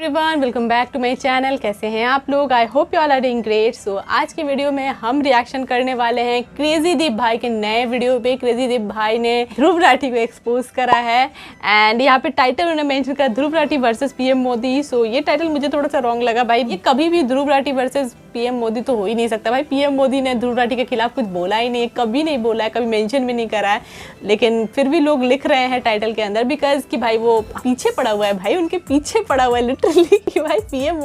Everyone, welcome back to my channel. कैसे हैं आप लोग? I hope you all are doing great. So आज के वीडियो में हम रिएक्शन करने वाले हैं क्रेजी दीप भाई के नए वीडियो पे। क्रेजी दीप भाई ने ध्रुव राठी को एक्सपोज करा है एंड यहाँ पे टाइटल उन्होंने मेंशन करा ध्रुव राठी वर्सेस पीएम मोदी। सो ये टाइटल मुझे थोड़ा सा रॉन्ग लगा भाई। ये कभी भी ध्रुव राठी वर्सेस पीएम मोदी तो हो ही नहीं सकता भाई। पीएम मोदी ने ध्रुव राठी के खिलाफ कुछ बोला ही नहीं है, कभी नहीं बोला है, कभी मेंशन भी नहीं करा है, लेकिन फिर भी लोग लिख रहे हैं टाइटल के अंदर बिकॉज कि भाई वो पीछे पड़ा हुआ है, भाई उनके पीछे पड़ा हुआ है लिटरली कि भाई पीएम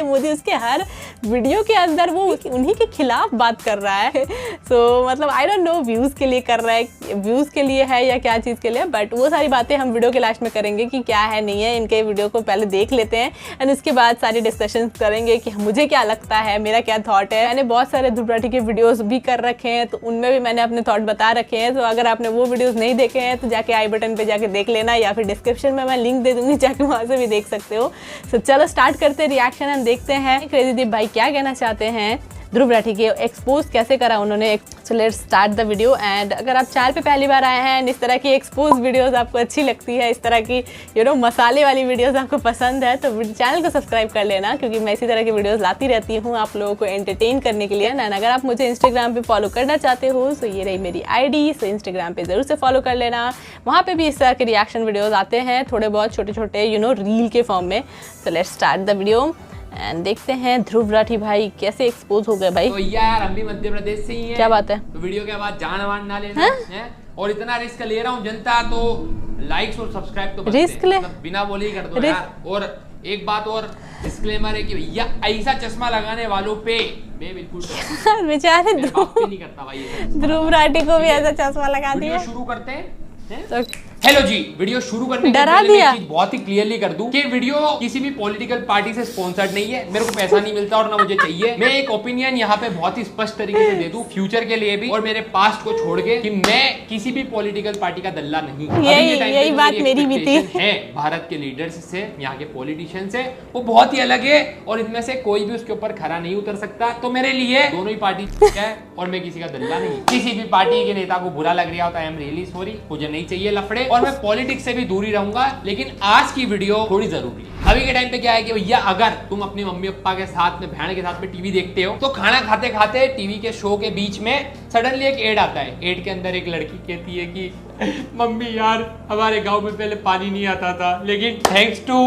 मोदी उसके हर वीडियो के अंदर वो उन्हीं के खिलाफ बात कर रहा है। सो मतलब आई डोंट नो व्यूज़ के लिए कर रहा है, व्यूज़ के लिए है या क्या चीज़ के लिए, बट वो सारी बातें हम वीडियो के लास्ट में करेंगे कि क्या है नहीं है। इनके वीडियो को पहले देख लेते हैं एंड उसके बाद सारी डिस्कशन करेंगे कि मुझे क्या लगता है, मेरा क्या थॉट है। मैंने बहुत सारे ध्रुव राठी के वीडियोस भी कर रखे हैं तो उनमें भी मैंने अपने थॉट बता रखे हैं। तो अगर आपने वो वीडियोस नहीं देखे हैं तो जाके आई बटन पे जाके देख लेना या फिर डिस्क्रिप्शन में मैं लिंक दे दूंगी, जाके वहाँ से भी देख सकते हो। सो चलो स्टार्ट करते हैं रिएक्शन एंड देखते हैं क्रेजी दीप भाई क्या कहना चाहते हैं, ध्रुव राठी के एक्सपोज कैसे करा उन्होंने। So let's start the video. And अगर आप चैनल पे पहली बार आए हैं, इस तरह की एक्सपोज वीडियोस आपको अच्छी लगती है, इस तरह की मसाले वाली वीडियोस आपको पसंद है तो चैनल को सब्सक्राइब कर लेना, क्योंकि मैं इसी तरह की वीडियोस लाती रहती हूँ आप लोगों को एंटरटेन करने के लिए। एंड अगर आप मुझे इंस्टाग्राम पे फॉलो करना चाहते हो तो ये रही मेरी ID, सो इंस्टाग्राम पे ज़रूर से फॉलो कर लेना। वहाँ पे भी इस तरह के रिएक्शन वीडियोज़ आते हैं, थोड़े बहुत छोटे छोटे रील के फॉर्म में। So let's start the video and देखते हैं ध्रुव राठी भाई कैसे एक्सपोज हो गए भाई। तो यार हम भी मध्य प्रदेश से ही हैं। क्या बात है? तो वीडियो के बाद जान वान ना लेना है और इतना रिस्क ले रहा हूँ जनता, तो लाइक्स और सब्सक्राइब तो रिस्क ले मतलब बिना बोले ही कर दो यार। और एक बात और डिस्क्लेमर है कि भैया ऐसा चश्मा लगाने वालों पे मैं बिल्कुल बेचारे नहीं करता भाई। ध्रुव राठी को भी ऐसा चश्मा लगा दिया। शुरू करते हैं। हेलो जी, वीडियो शुरू करने के डरा पहले दिया। मैं एक चीज बहुत ही क्लियरली कर दूं कि वीडियो किसी भी पॉलिटिकल पार्टी से स्पॉन्सर्ड नहीं है। मेरे को पैसा नहीं मिलता और ना मुझे चाहिए। मैं एक ओपिनियन यहाँ पे बहुत ही स्पष्ट तरीके से दे दूं फ्यूचर के लिए भी और मेरे पास्ट को छोड़ के कि मैं किसी भी पॉलिटिकल पार्टी का दल्ला नहीं। यही बात मेरी भी थी। है भारत के लीडर्स से, यहाँ के पॉलिटिशियन से, वो बहुत ही अलग है और इनमें से कोई भी उसके ऊपर खरा नहीं उतर सकता। तो मेरे लिए दोनों ही पार्टी है और मैं किसी का दल्ला नहीं। किसी भी पार्टी के नेता को बुरा लग रहा होता है, आई एम रियली सॉरी, मुझे नहीं चाहिए लफड़े और मैं पॉलिटिक्स से भी दूरी रहूंगा। लेकिन आज की वीडियो थोड़ी जरूरी है। अभी के टाइम पे क्या है कि भैया अगर तुम अपनी मम्मी पापा के साथ में, बहन के साथ में टीवी देखते हो तो खाना खाते खाते टीवी के शो के बीच में सडनली एक एड आता है। एड के अंदर एक लड़की कहती है कि मम्मी यार हमारे गांव में पहले पानी नहीं आता था, लेकिन थैंक्स टू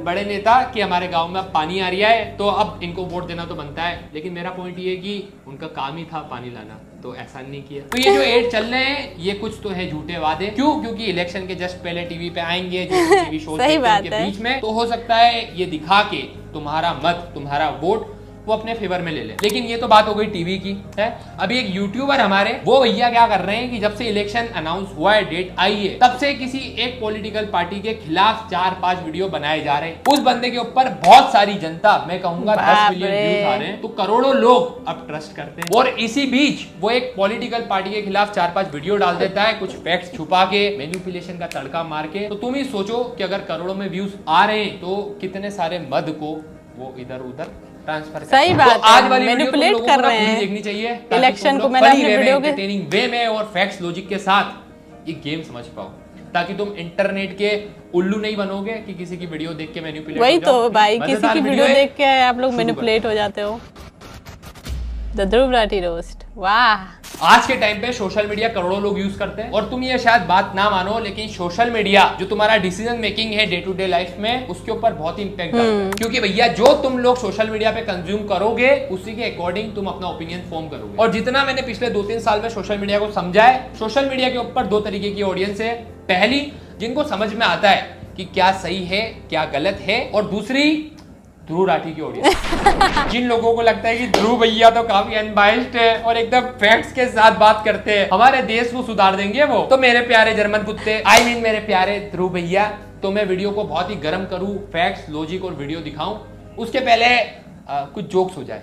बड़े नेता कि हमारे गांव में अब पानी आ रहा है, तो अब इनको वोट देना तो बनता है। लेकिन मेरा पॉइंट ये है कि उनका काम ही था पानी लाना, तो ऐसा नहीं किया। तो ये जो एड चल रहे हैं ये कुछ तो है झूठे वादे। क्यों? क्योंकि इलेक्शन के जस्ट पहले टीवी पे आएंगे जो टीवी शो के बीच में, तो हो सकता है ये दिखा के तुम्हारा मत, तुम्हारा वोट वो अपने फेवर में ले ले। लेकिन ये तो बात हो गई टीवी की है। अभी एक यूट्यूबर हमारे वो भैया क्या कर रहे हैं कि जब से इलेक्शन अनाउंस हुआ है, डेट आई है, तब से किसी एक पॉलिटिकल पार्टी के खिलाफ 4-5 वीडियो बनाए जा रहे हैं। उस बंदे के ऊपर बहुत सारी जनता, मैं कहूंगा 10 मिलियन व्यूज आ रहे हैं, तो करोड़ों लोग अब ट्रस्ट करते हैं। और इसी बीच वो एक पॉलिटिकल पार्टी के खिलाफ 4-5 वीडियो डाल देता है, कुछ फैक्ट्स छुपा के, मैनिपुलेशन का तड़का मार के। तो तुम ही सोचो कि अगर करोड़ों में व्यूज आ रहे हैं तो कितने सारे मद को वो इधर उधर ट्रांसफर। सही बात है, आज वाली मैनिपुलेट कर रहे हैं। देखनी चाहिए इलेक्शन को, मैंने अपने वीडियो के एंटरटेनिंग वे में और फैक्ट्स लॉजिक के साथ ये गेम समझ पाओ, ताकि तुम इंटरनेट के उल्लू नहीं बनोगे कि किसी की वीडियो देख के मैनिपुलेट। वही तो भाई, किसी की वीडियो देख के आप लोग मैनिपुलेट हो जाते हो। द ध्रुव राठी रोस्ट, वाह। आज के टाइम पे सोशल मीडिया करोड़ों लोग यूज करते हैं और तुम ये शायद बात ना मानो, लेकिन सोशल मीडिया जो तुम्हारा डिसीजन मेकिंग है डे टू डे लाइफ में, उसके ऊपर बहुत ही इंपैक्ट डालता है। क्योंकि भैया जो तुम लोग सोशल मीडिया पे कंज्यूम करोगे उसी के अकॉर्डिंग तुम अपना ओपिनियन फॉर्म करोगे। और जितना मैंने पिछले 2-3 साल में सोशल मीडिया को समझा है, सोशल मीडिया के ऊपर 2 तरीके की ऑडियंस है। पहली, जिनको समझ में आता है कि क्या सही है क्या गलत है, और दूसरी ध्रुव राठी की ऑडियंस जिन लोगों को लगता है कि ध्रुव भैया तो काफी अनबाइस्ड है और एकदम फैक्ट्स के साथ बात करते हैं, हमारे देश को सुधार देंगे वो। तो मेरे प्यारे जर्मन कुत्ते, मेरे प्यारे ध्रुव भैया, तो मैं वीडियो को बहुत ही गर्म करूं, फैक्ट्स, लॉजिक और वीडियो दिखाऊं, उसके पहले कुछ जोक्स हो जाए।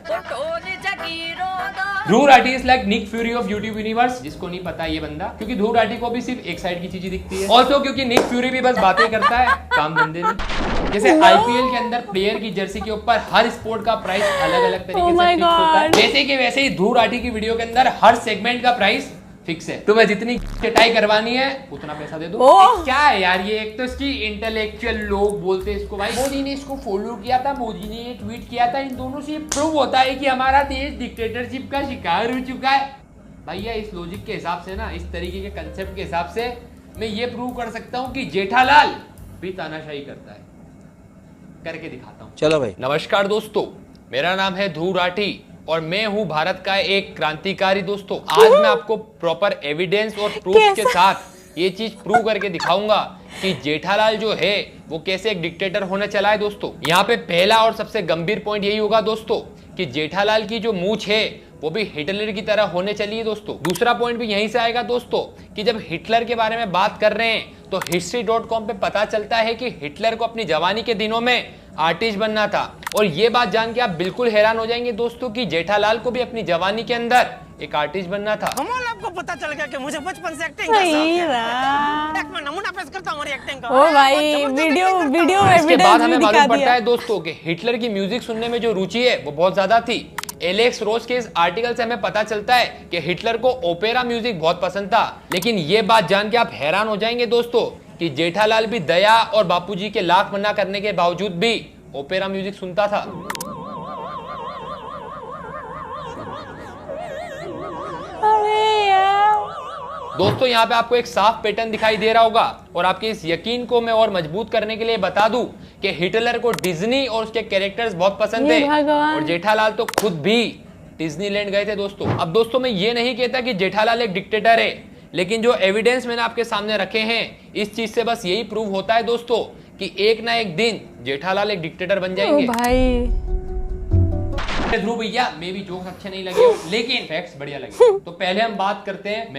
Dhruv Rathee is like Nick Fury of YouTube universe. जिसको नहीं पता ये बंदा, क्योंकि ध्रुव राठी को भी सिर्फ एक साइड की चीजें दिखती है। ऑल्सो क्योंकि निक फ्यूरी भी बस बातें करता है, काम धंधे नहीं। जैसे आईपीएल के अंदर प्लेयर की जर्सी के ऊपर हर स्पोर्ट का प्राइस अलग अलग तरीके से फिक्स होता है, वैसे कि वैसे ही ध्रुव राठी की वीडियो के अंदर हर सेगमेंट का प्राइस फिक्स है। तुम्हें जितनी चटाई करवानी है उतना पैसा दे दो। क्या है यार ये, एक तो इसकी इंटेलेक्चुअल लोग बोलते हैं इसको भाई मोदी ने इसको फॉलो किया था, मोदी ने ये ट्वीट किया था, इन दोनों से प्रूव होता है कि हमारा देश डिक्टेटरशिप का शिकार हो चुका है। भैया इस लॉजिक के हिसाब से ना, इस तरीके के कंसेप्ट के हिसाब से मैं ये प्रूव कर सकता हूँ कि जेठालाल भी तानाशाही करता है। करके दिखाता हूँ, चलो भाई। नमस्कार दोस्तों, मेरा नाम है ध्रुव राठी और मैं हूं भारत का एक क्रांतिकारी। दोस्तों आज मैं आपको प्रॉपर एविडेंस और प्रूफ के साथ ये चीज प्रूव करके दिखाऊंगा कि जेठालाल जो है वो कैसे एक डिक्टेटर होने चला है। दोस्तों यहाँ पे पहला और सबसे गंभीर पॉइंट यही होगा दोस्तों कि जेठालाल की जो मूंछ है वो भी हिटलर की तरह होने चली है। दोस्तों दूसरा पॉइंट भी यहीं से आएगा दोस्तों कि जब हिटलर के बारे में बात कर रहे हैं तो history.com पे पता चलता है कि हिटलर को अपनी जवानी के दिनों में आर्टिस्ट बनना था। और ये बात जान के आप बिल्कुल हैरान हो जाएंगे दोस्तों कि जेठालाल को भी अपनी जवानी के अंदर एक आर्टिस्ट बनना था। कमाल, आपको पता चल गया कि मुझे बचपन से एक्टिंग का शौक है। एक मैं नमूना पेश करता हूं हमारी एक्टिंग का। ओ भाई वीडियो इसके बाद हमें मालूम पड़ता है दोस्तों कि हिटलर की म्यूजिक सुनने में जो रुचि है वो बहुत ज्यादा थी। एलेक्स रोज के इस आर्टिकल से हमें पता चलता है कि हिटलर को ओपेरा म्यूजिक बहुत पसंद था। लेकिन ये बात जान के आप हैरान हो जाएंगे दोस्तों कि जेठालाल भी दया और बापूजी के लाख मना करने के बावजूद भी ओपेरा म्यूजिक सुनता था। दोस्तों यहाँ पे आपको एक साफ पैटर्न दिखाई दे रहा होगा और आपके इस यकीन को मैं और मजबूत करने के लिए बता दूं कि हिटलर को डिज्नी और उसके कैरेक्टर्स बहुत पसंद थे और जेठालाल तो खुद भी डिज्नीलैंड गए थे। दोस्तों अब दोस्तों मैं ये नहीं कहता कि जेठालाल एक डिक्टेटर है, लेकिन जो एविडेंस मैंने आपके सामने रखे हैं इस चीज से बस यही प्रूव होता है दोस्तों कि एक ना एक दिन जेठालाल एक डिक्टेटर बन जाएंगे। भाई ध्रुव भैया मे भी जोक्स अच्छे नहीं लगे लेकिन फैक्ट्स बढ़िया लगे। तो पहले हम बात करते हैं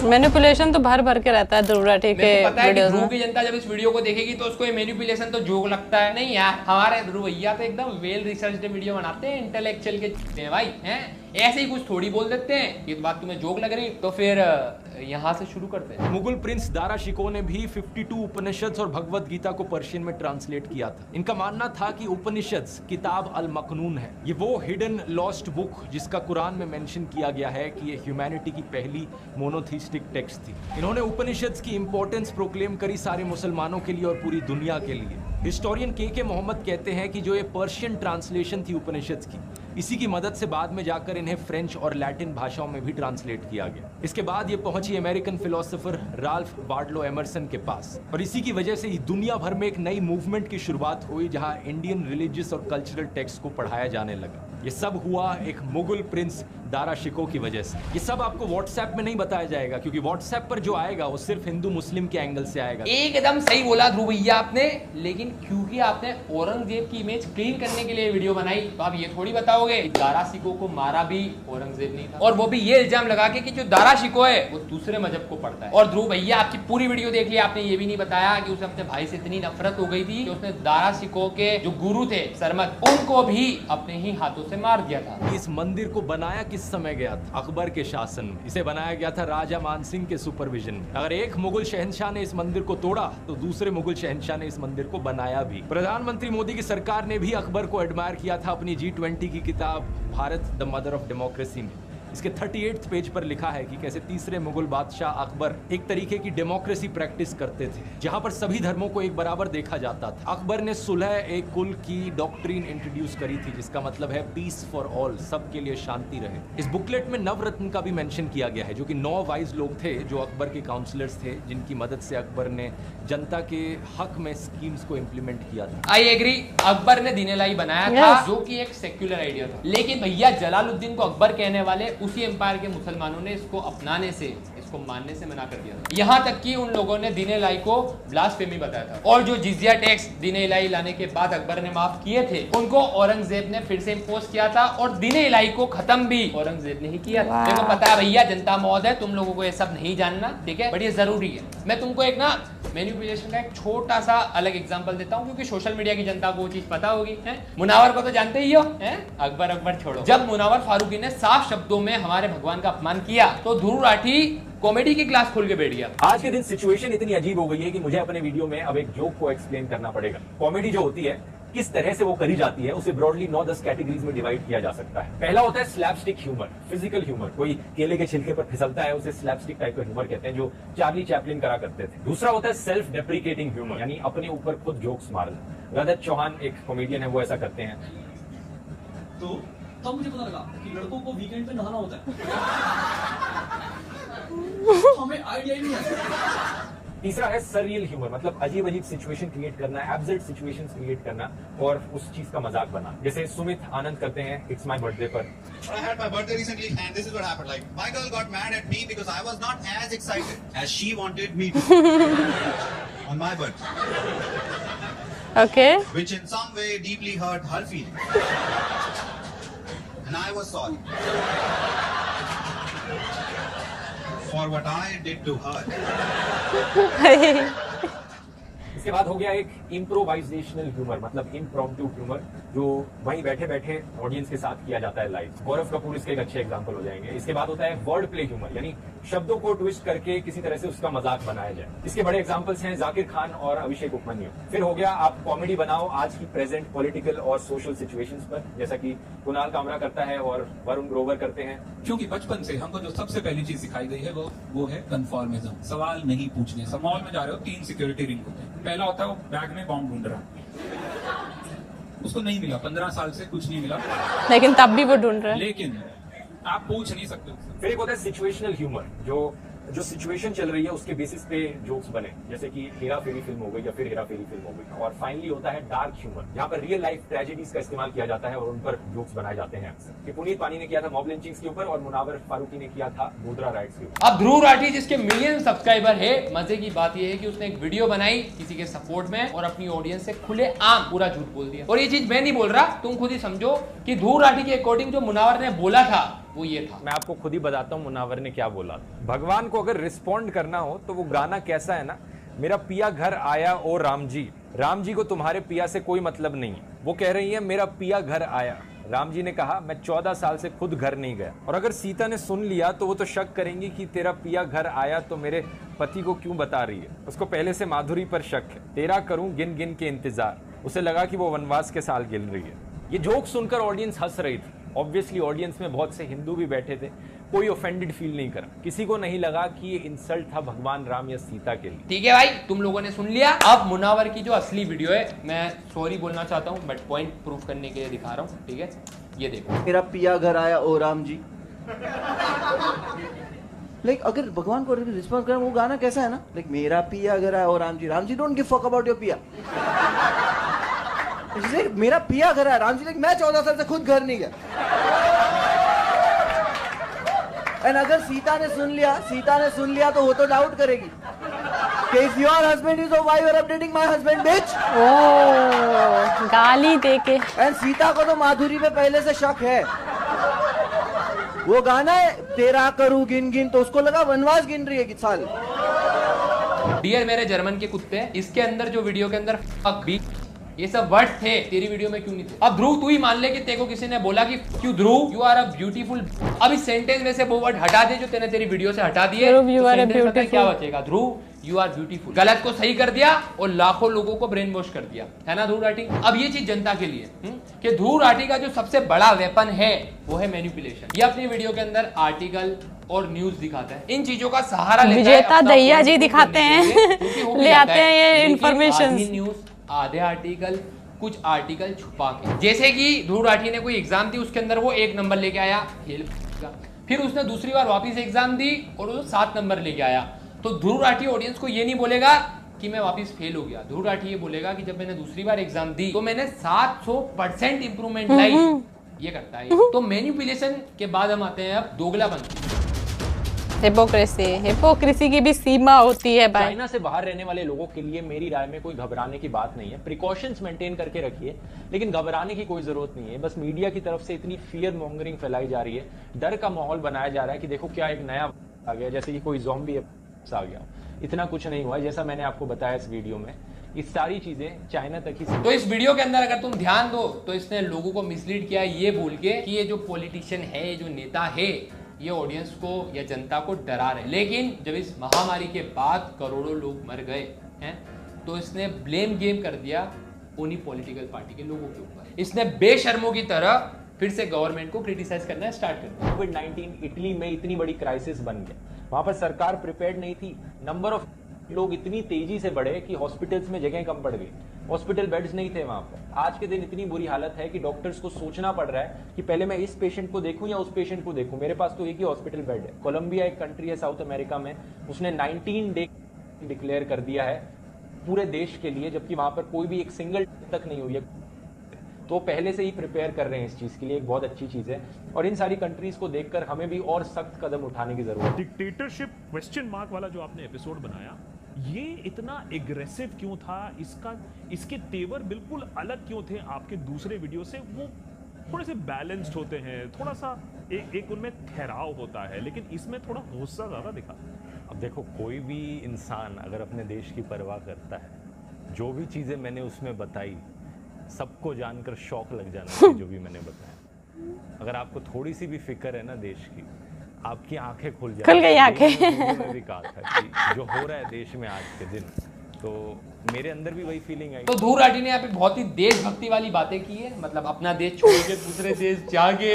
मैनिपुलेशन तो भर भर के रहता है ध्रुव राठी के वीडियोस में। ध्रुव की जनता जब इस वीडियो को देखेगी तो उसको ये मैनिपुलेशन तो जोक लगता है। नहीं यार, हमारे ध्रुव भैया तो एकदम वेल रिसर्च्ड वीडियो बनाते हैं, इंटेलेक्चुअल के भाई हैं, ऐसे ही कुछ थोड़ी बोल देते हैं। ये बात तुम्हें जोक लग रही तो फिर यहाँ से शुरू करते हैं। मुगल प्रिंस दारा शिकोह ने भी 52 उपनिषद और भगवत गीता को पर्शियन में ट्रांसलेट किया था। इनका मानना था कि उपनिषद किताब अल मकनून है। ये वो हिडन लॉस्ट बुक जिसका कुरान में मेंशन किया गया है कि ये ह्यूमैनिटी की पहली मोनोथीस्टिक टेक्स्ट थी। इन्होंने उपनिषद की इंपॉर्टेंस प्रोक्लेम करी सारे मुसलमानों के लिए और पूरी दुनिया के लिए। हिस्टोरियन के मोहम्मद कहते हैं कि जो ये पर्शियन ट्रांसलेशन थी उपनिषद की, इसी की मदद से बाद में जाकर इन्हें फ्रेंच और लैटिन भाषाओं में भी ट्रांसलेट किया गया। इसके बाद ये पहुंची American philosopher Ralph Waldo Emerson के पास और इसी की वजह से दुनिया भर में एक नई मूवमेंट की शुरुआत हुई जहां इंडियन रिलीजियस और कल्चरल टेक्स्ट को पढ़ाया जाने लगा। ये सब हुआ एक मुगल प्रिंस दारा शिकोह की वजह से। ये सब आपको व्हाट्सएप में नहीं बताया जाएगा क्योंकि व्हाट्सएप पर जो आएगा वो सिर्फ हिंदू मुस्लिम के एंगल से आएगा। एकदम सही बोला ध्रुव भैया आपने, लेकिन क्योंकि आपने औरंगजेब की इमेज क्लीन करने के लिए वीडियो बनाई तो आप ये थोड़ी बताओगे दारा शिकोह को मारा भी औरंगजेब नहीं था, और वो भी ये इल्जाम लगा के कि जो दारा शिकोह है वो दूसरे मजहब को पढ़ता है। और ध्रुव भैया आपकी पूरी वीडियो देख ली, आपने ये भी नहीं बताया कि उसे अपने भाई से इतनी नफरत हो गई थी कि उसने दारा शिकोह के जो गुरु थे सरमद, उनको भी अपने ही हाथों से मार दिया था। इस मंदिर को बनाया किस समय गया था? अकबर के शासन में। इसे बनाया गया था राजा मानसिंह के सुपरविजन में। अगर एक मुगल शहंशाह ने इस मंदिर को तोड़ा तो दूसरे मुगल शहंशाह ने इस मंदिर को बनाया भी। प्रधानमंत्री मोदी की सरकार ने भी अकबर को एडमायर किया था अपनी G20 की किताब Bharat the mother of democracy में। इसके 38 पेज पर लिखा है कि कैसे तीसरे मुगल बादशाह अकबर एक तरीके की डेमोक्रेसी प्रैक्टिस करते थे जहां पर सभी धर्मों को एक बराबर देखा जाता था। अकबर ने सुलह एक कुल की डॉक्ट्रिन इंट्रोड्यूस करी थी जिसका मतलब है पीस फॉर ऑल, सबके लिए शांति रहे। इस बुकलेट में नवरत्न का भी मेंशन किया गया है जो कि 9 वाइज लोग थे जो अकबर के काउंसलर्स थे जिनकी मदद से अकबर ने जनता के हक में स्कीम्स को इम्प्लीमेंट किया था। आई एग्री, अकबर ने दीन इलाही बनाया था जो कि एक सेक्युलर आइडिया था, लेकिन भैया जलालुद्दीन को अकबर कहने वाले उसी एम्पायर के मुसलमानों ने इसको अपनाने से, इसको मानने से मना कर दिया था। यहाँ तक कि उन लोगों ने दीन इलाही को ब्लास्फेमी बताया था। और जो जिजिया टैक्स दीन इलाही लाने के बाद अकबर ने माफ किए थे उनको औरंगजेब ने फिर से इम्पोज किया था और दीन इलाही को खत्म भी औरंगजेब ने ही किया था। मेरे को पता है भैया जनता मौत है, तुम लोगों को ये सब नहीं जानना, ठीक है, बट ये जरूरी है। मैं तुमको एक ना मैनिपुलेशन का एक छोटा सा अलग एग्जांपल देता हूँ क्योंकि सोशल मीडिया की जनता को वो चीज पता होगी। मुनावर को तो जानते ही हो, अकबर अकबर छोड़ो। जब मुनावर फारूकी ने साफ शब्दों में हमारे भगवान का अपमान किया तो ध्रुव राठी कॉमेडी की क्लास खोल के बैठ गया। आज के दिन सिचुएशन इतनी अजीब हो गई है कि मुझे अपने वीडियो में अब एक जोक को एक्सप्लेन करना पड़ेगा। कॉमेडी जो होती है किस तरह से वो करी जाती है उसे ब्रॉडली 9-10 कैटेगरीज में डिवाइड किया जा सकता है। पहला होता है स्लैपस्टिक ह्यूमर, फिजिकल ह्यूमर। कोई केले के छिलके पर फिसलता है उसे स्लैपस्टिक टाइप का ह्यूमर कहते हैं, जो चार्ली चैपलिन करा करते थे। दूसरा होता है सेल्फ डेप्रिकेटिंग ह्यूमर, यानी अपने ऊपर खुद जोक्स मारना। रजत चौहान एक कॉमेडियन है, वो ऐसा करते हैं। तो तब मुझे पता लगा कि लड़कों को वीकेंड पे नहाना होता है। हमें आइडिया ही नहीं है। तीसरा है सररियल ह्यूमर, मतलब अजीब अजीब सिचुएशन क्रिएट करना, एब्सर्ड सिचुएशंस क्रिएट करना और उस चीज का मजाक बनाना। जैसे सुमित आनंद करते हैं इट्स माय बर्थडे पर। I had my birthday recently and this is what happened. Like, my girl got mad at me because I was not as excited as she wanted me to on my birthday. Okay. Which in some way deeply hurt her feelings. And I was sorry for what I did to her. इसके बाद हो गया एक improvisational humour, मतलब impromptu humour, जो वहीं बैठे बैठे ऑडियंस के साथ किया जाता है लाइव। गौरव कपूर इसके एक अच्छे एग्जांपल हो जाएंगे। इसके बाद होता है वर्ड प्ले ह्यूमर, यानी शब्दों को ट्विस्ट करके किसी तरह से उसका मजाक बनाया जाए। इसके बड़े एग्जांपल्स हैं जाकिर खान और अभिषेक उपमन्यु। फिर हो गया आप कॉमेडी बनाओ आज की प्रेजेंट पॉलिटिकल और सोशल सिचुएशंस पर, जैसा कि कुणाल कामरा करता है और वरुण ग्रोवर करते हैं। क्योंकि बचपन से हमको जो सबसे पहली चीज सिखाई गई है वो है कन्फॉर्मिज्म, सवाल नहीं पूछने। सब मॉल में जा रहे हो, 3 सिक्योरिटी रिंग होते हैं। पहला होता है वो बैग में बॉम्ब ढूंढ रहा है, उसको नहीं मिला, 15 साल से कुछ नहीं मिला, लेकिन तब भी वो ढूंढ रहा है। लेकिन आप पूछ नहीं सकते उससे। फिर एक होता है सिचुएशनल ह्यूमर, जो सिचुएशन चल रही है उसके बेसिस पे जोक्स बने, जैसे कि हेरा फेरी फिल्म हो गई या फिर हेरा फेरी फिल्म हो गई। और फाइनली होता है डार्क ह्यूमर, जहाँ पर रियल लाइफ ट्रेजेडीज का इस्तेमाल किया जाता है और उन पर जोक्स बनाए जाते हैं। कि पुनीत पानी ने किया था मॉब लिंचिंग्स के ऊपर और मुनावर फारूकी ने किया था गोधरा राइट्स के ऊपर। अब ध्रुव राठी जिसके मिलियन सब्सक्राइबर है, मजे की बात यह है कि उसने एक वीडियो बनाई किसी के सपोर्ट में और अपनी ऑडियंस से खुले आम पूरा झूठ बोल दिया। और ये चीज मैं नहीं बोल रहा, तुम खुद ही समझो कि ध्रुव राठी के अकॉर्डिंग जो मुनावर ने बोला था वो ये था। मैं आपको खुद ही बताता हूँ मुनावर ने क्या बोला। भगवान को अगर रिस्पॉन्ड करना हो तो वो गाना कैसा है ना, मेरा पिया घर आया ओ राम जी को तुम्हारे पिया से कोई मतलब नहीं। वो कह रही है मेरा पिया घर आया। राम जी ने कहा मैं 14 साल से खुद घर नहीं गया। और अगर सीता ने सुन लिया तो वो तो शक करेंगी कि तेरा पिया घर आया तो मेरे पति को क्यों बता रही है। उसको पहले से माधुरी पर शक है। तेरा करूं गिन गिन के इंतजार। उसे लगा कि वो वनवास के साल गिन रही है। ये जोक सुनकर ऑडियंस हंस रही थी। ऑब्वियसली ऑडियंस में बहुत से हिंदू भी बैठे थे, कोई ऑफेंडेड फील नहीं करा। किसी को नहीं लगा कि ये इंसल्ट था भगवान राम या सीता के लिए। ठीक है भाई, तुम लोगों ने सुन लिया। अब मुनावर की जो असली वीडियो है, मैं सॉरी बोलना चाहता हूँ बट पॉइंट प्रूफ करने के लिए दिखा रहा हूँ। ठीक है, ये देखो। मेरा पिया घर आया ओ राम जी। लाइक अगर भगवान को रिस्पॉन्स करें, वो गाना कैसा है ना, लाइक मेरा पिया घर आया ओ Ram ji don't give fuck about your पिया। मेरा पिया घर आया राम जी, लाइक मैं 14 साल से खुद घर नहीं गया। एंड अगर सीता ने सुन लिया तो वो तो डाउट करेगी कि if your husband is, why you are updating my husband bitch. ओ गाली देके। एंड सीता को तो माधुरी पे पहले से शक है। वो गाना है तेरा करूं गिन गिन, तो उसको लगा वनवास गिन रही है किस साल। डियर मेरे जर्मन के कुत्ते, इसके अंदर जो वीडियो के अंदर फक भी ये सब वर्ड थे, तेरी वीडियो में क्यों नहीं थे? अब ध्रुव तू ही मान ले कि तेरे को किसी ने बोला कि क्यों ध्रुव यू आर अ ब्यूटीफुल, अब इस सेंटेंस में से वो वर्ड हटा दे जो तेने तेरी वीडियो से हटा दिए, तो सेंटेंस में क्या बचेगा? ध्रुव यू आर ब्यूटीफुल। गलत को सही कर दिया और लाखों लोगों को ब्रेन वॉश कर दिया, है ना ध्रुव राठी? अब ये चीज जनता के लिए कि ध्रुव राठी का जो सबसे बड़ा वेपन है वो है मैनिपुलेशन। ये अपनी वीडियो के अंदर आर्टिकल और न्यूज दिखाता है, इन चीजों का सहारा लेता है। विजेता दहिया जी दिखाते हैं, ले आते हैं ये इंफॉर्मेशन। न्यूज आधे आर्टिकल, कुछ आर्टिकल छुपा के, जैसे कि ध्रुव राठी ने कोई एग्जाम दी, उसके अंदर वो 1 नंबर लेके आया, फिर उसने दूसरी बार वापस एग्जाम दी और वो 7 नंबर लेके आया। तो ध्रुव राठी ऑडियंस को ये नहीं बोलेगा कि मैं वापस फेल हो गया, ध्रुव राठी ये बोलेगा कि जब मैंने दूसरी बार एग्जाम दी तो मैंने 700% इंप्रूवमेंट लाई। ये करता है। तो मैनिपुलेशन के बाद हम आते हैं अब दोगलापन। हिपोक्रेसी की भी सीमा होती है भाई। चाइना से बाहर रहने वाले लोगों के लिए मेरी राय में कोई घबराने की बात नहीं है। प्रिकॉशंस मेंटेन करके रखिए, लेकिन घबराने की कोई जरूरत नहीं है। बस मीडिया की तरफ से इतनी फियर मॉन्गरिंग फैलाई जा रही है, डर का माहौल बनाया जा रहा है कि देखो क्या एक नया आ गया, जैसे कि कोई ज़ॉम्बी आ गया। इतना कुछ नहीं हुआ, जैसा मैंने आपको बताया इस वीडियो में। ये सारी चीजें चाइना तक ही। तो इस वीडियो के अंदर अगर तुम ध्यान दो तो इसने लोगों को मिसलीड किया ये बोल के कि ये जो पॉलिटिशियन है, ये जो नेता है, ये ऑडियंस को या जनता को डरा रहे। लेकिन जब इस महामारी के बाद करोड़ों लोग मर गए हैं तो इसने ब्लेम गेम कर दिया उन्हीं पॉलिटिकल पार्टी के लोगों के ऊपर। इसने बेशर्मों की तरह फिर से गवर्नमेंट को क्रिटिसाइज करना स्टार्ट कर दिया। कोविड-19 इटली में इतनी बड़ी क्राइसिस बन गया, वहां पर सरकार प्रिपेयर्ड नहीं थी। नंबर ऑफ लोग इतनी तेजी से बढ़े कि हॉस्पिटल्स में जगह कम पड़ गई, हॉस्पिटल बेड्स नहीं थे वहां पर। आज के दिन इतनी बुरी हालत है कि डॉक्टर्स को सोचना पड़ रहा है कि पहले मैं इस पेशेंट को देखूं या उस पेशेंट को देखूं, मेरे पास तो एक ही हॉस्पिटल बेड है। कोलंबिया एक कंट्री है साउथ अमेरिका में, उसने 19 डे डिक्लेयर कर दिया है पूरे देश के लिए, जबकि वहां पर कोई भी एक सिंगल तक नहीं हुई है। तो पहले से ही प्रिपेयर कर रहे हैं इस चीज के लिए, एक बहुत अच्छी चीज है। और इन सारी कंट्रीज को देखकर हमें भी और सख्त कदम उठाने की जरूरत है। डिक्टेटरशिप क्वेश्चन मार्क वाला जो आपने एपिसोड बनाया, ये इतना एग्रेसिव क्यों था? इसके तेवर बिल्कुल अलग क्यों थे आपके दूसरे वीडियो से? वो थोड़े से बैलेंस्ड होते हैं, थोड़ा सा एक उनमें ठहराव होता है, लेकिन इसमें थोड़ा गुस्सा ज्यादा दिखा। अब देखो, कोई भी इंसान अगर अपने देश की परवाह करता है, जो भी चीज़ें मैंने उसमें बताई सबको जानकर शौक लग जाना चाहिए जो भी मैंने बताया। अगर आपको थोड़ी सी भी फिक्र है ना देश की, आपकी आंखें खुल गई आंखें। मैंने भी कहा था कि जो हो रहा है देश में आज के दिन, तो मेरे अंदर भी वही फीलिंग आई। तो ध्रुव राठी ने यहाँ पे बहुत ही देशभक्ति वाली बातें की है, मतलब अपना देश छोड़ के दूसरे देश जाके